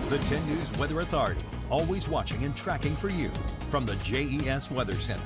The 10 News Weather Authority, always watching and tracking for you from the JES Weather Center.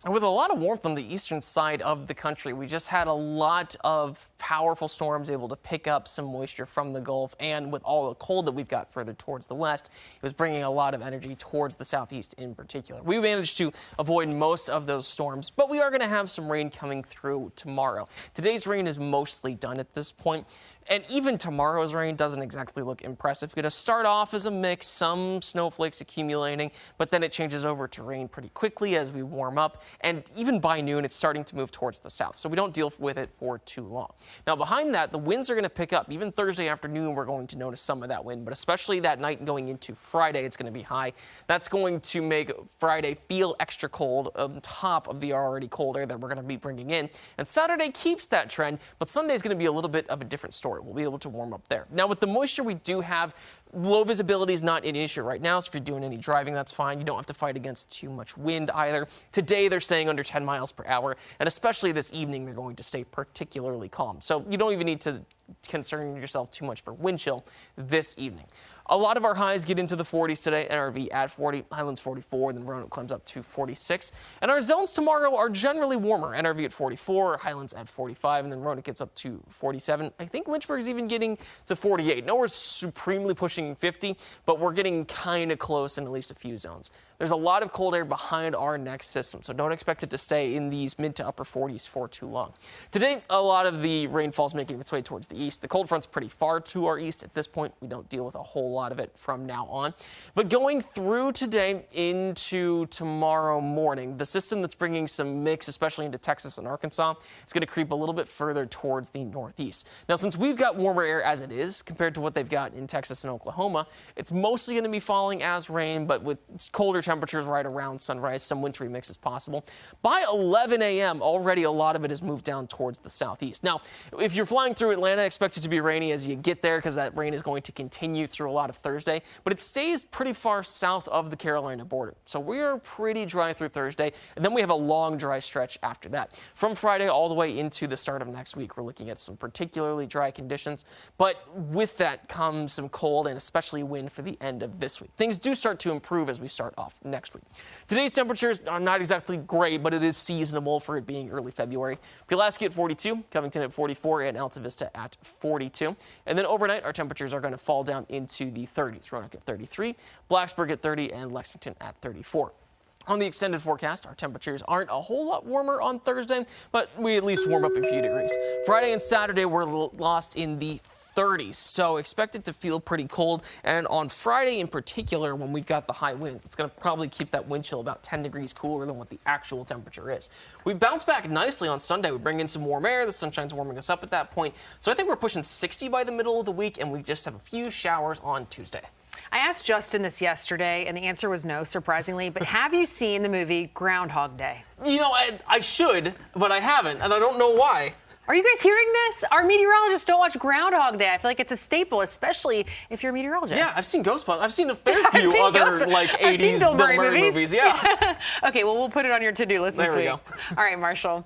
And with a lot of warmth on the eastern side of the country, we just had a lot of powerful storms able to pick up some moisture from the Gulf. And with all the cold that we've got further towards the west, it was bringing a lot of energy towards the southeast in particular. We managed to avoid most of those storms, but we are going to have some rain coming through tomorrow. Today's rain is mostly done at this point. And even tomorrow's rain doesn't exactly look impressive. Going to start off as a mix, some snowflakes accumulating, but then it changes over to rain pretty quickly as we warm up. And even by noon, it's starting to move towards the south, so we don't deal with it for too long. Now, behind that, the winds are going to pick up. Even Thursday afternoon, we're going to notice some of that wind, but especially that night going into Friday, it's going to be high. That's going to make Friday feel extra cold on top of the already cold air that we're going to be bringing in. And Saturday keeps that trend, but Sunday is going to be a little bit of a different story. We'll be able to warm up there. Now, with the moisture we do have, low visibility is not an issue right now, so if you're doing any driving, that's fine. You don't have to fight against too much wind either. Today, they're staying under 10 miles per hour, and especially this evening, they're going to stay particularly calm. So you don't even need to concern yourself too much for wind chill this evening. A lot of our highs get into the 40s today. NRV at 40, Highlands 44, then Roanoke climbs up to 46. And our zones tomorrow are generally warmer. NRV at 44, Highlands at 45, and then Roanoke gets up to 47. I think Lynchburg's even getting to 48. Nowhere supremely pushing 50, but we're getting kind of close in at least a few zones. There's a lot of cold air behind our next system, so don't expect it to stay in these mid to upper 40s for too long. Today, a lot of the rainfall is making its way towards the east. The cold front's pretty far to our east at this point. We don't deal with a whole lot of it from now on. But going through today into tomorrow morning, the system that's bringing some mix, especially into Texas and Arkansas, is going to creep a little bit further towards the northeast. Now, since we've got warmer air as it is compared to what they've got in Texas and Oklahoma, it's mostly going to be falling as rain, but with colder temperatures right around sunrise, some wintry mix is possible. By 11 a.m., already a lot of it has moved down towards the southeast. Now, if you're flying through Atlanta, expect it to be rainy as you get there because that rain is going to continue through a lot of Thursday, but it stays pretty far south of the Carolina border. So we are pretty dry through Thursday, and then we have a long dry stretch after that. From Friday all the way into the start of next week, we're looking at some particularly dry conditions, but with that comes some cold and especially wind for the end of this week. Things do start to improve as we start off next week. Today's temperatures are not exactly great, but it is seasonable for it being early February. Pulaski at 42, Covington at 44, and Alta Vista at 42. And then overnight, our temperatures are going to fall down into the 30s. Roanoke at 33, Blacksburg at 30, and Lexington at 34. On the extended forecast, our temperatures aren't a whole lot warmer on Thursday, but we at least warm up a few degrees. Friday and Saturday, we're lost in the 30s, so expect it to feel pretty cold. And on Friday in particular, when we've got the high winds, it's going to probably keep that wind chill about 10 degrees cooler than what the actual temperature is. We bounce back nicely on Sunday. We bring in some warm air. The sunshine's warming us up at that point. So I think we're pushing 60 by the middle of the week, and we just have a few showers on Tuesday. I asked Justin this yesterday, and the answer was no, surprisingly. But have you seen the movie Groundhog Day? You know, I should, but I haven't, and I don't know why. Are you guys hearing this? Our meteorologists don't watch Groundhog Day. I feel like it's a staple, especially if you're a meteorologist. Yeah, I've seen Ghostbusters. I've seen a fair few other, like, 80s Bill Murray movies. Yeah. Okay, well, we'll put it on your to-do list this week. There we go. All right, Marshall.